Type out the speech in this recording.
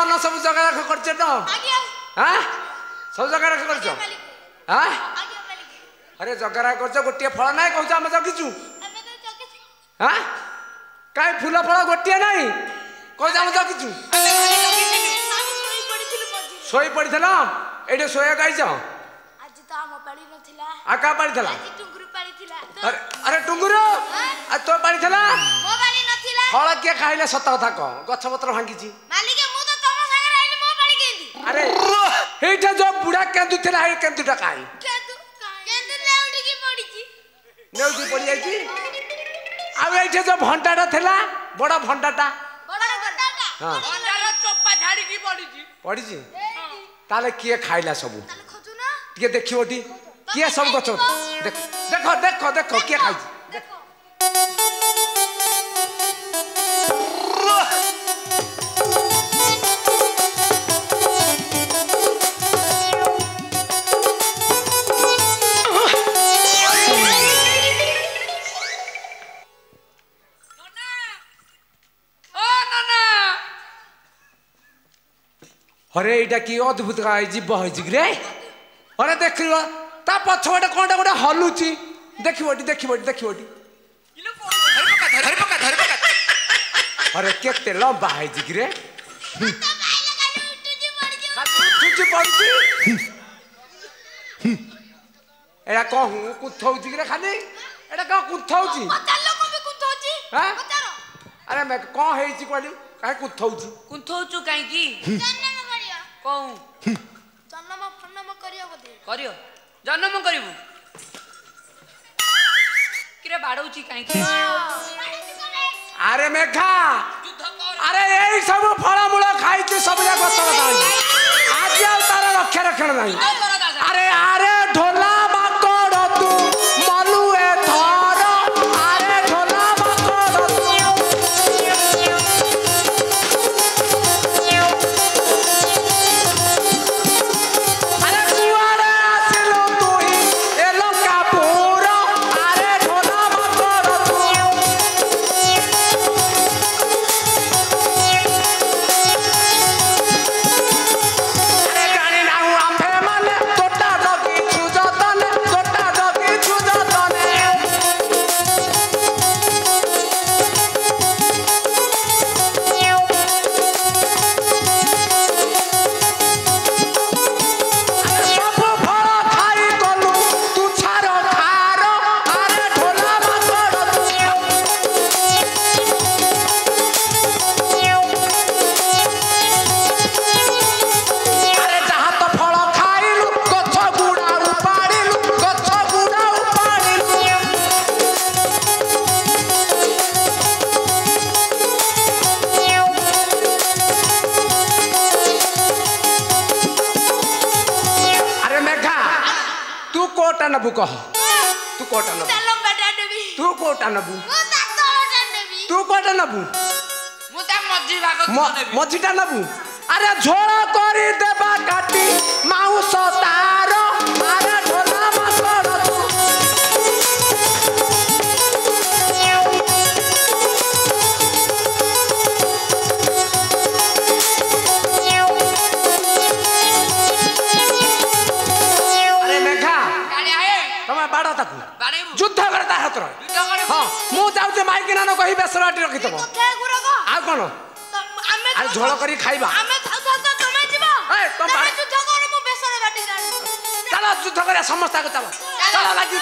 फल सब जगह रख करछ तो हां सब जगह रख करछ हां अरे जगह रख करछ गोटिए फल नाही कहू हम जगिछु हां काई फूल फल गोटिए नाही कहू हम जगिछु सोई पड़िथला एडे सोया गाइछ आज तो हम पड़ी नथिला आका पड़िथला आज टुंगुरु पड़िथला अरे टुंगुरु आ तो पड़िथला मो बारी नथिला फल के खाइले सत कथा कह गछ पत्र भांगीची मालिक मु तो तम संगे रहली मो बारी केंदी अरे हेटा जो बुढ़ा केंदु थिला हे केंदुटा काई केंदु नेउडी की पड़ीची नेउडी पड़ी जाईची आ एठे जो भंटाटा थिला बड़ा भंटाटा हां भंटाटा चोपा झाड़ी की पड़ीची ताले किए खाइला सबु ताले खजु ना टिके देखियोटी किए सब गछ देखो देखो देखो किए खाइची देखो अरे एटा की अद्भुत गाय जीव होइछि रे अरे देखिलो ता पछवटे कोनटा गोटे हलुची देखिबोटी धर पका अरे केते लंबा होइछि रे उठुची पड़ुची एटा कहू कुथौची रे खाली एटा का कुथौची पतालो को भी कुथौची हां पतारो अरे मैं कोन हेइछि कहली काहे कुथौची कुंथौचु काई की जन्म करियो कहू जन्म फन्नम करियो बदे करियो जन्म करिवु किरे बाडौची काई की अरे मेघा अरे यही सब फलमूल खाई सब जाक गछ आज तार रक्षा रक्षण नहीं अरे अरे ढोला बाकड़ तू मलु ए थर अरे ढोला बाकड़ तू अरे कुआरे आसिलु तू ही ए लंका पूर अरे ढोला बाकड़ तू नबू कह तू कोटा नबू तू कोटा नबू तू कोटा नबू मझीटा नबू अरे झोल करी देबा काटी माउस तार अरे ढोला माकड़ तू अरे मेघा तमे बाड़ा ताकू युद्ध करता हाथ हां मु जाउ जे माइक ना कहि बेसराटी रखि तब आ कोन अरे झोल करी खाइबा ए तुम युद्ध कर मु बेसरा बाटी चलो युद्ध कर समस्त को चलो चलो लागी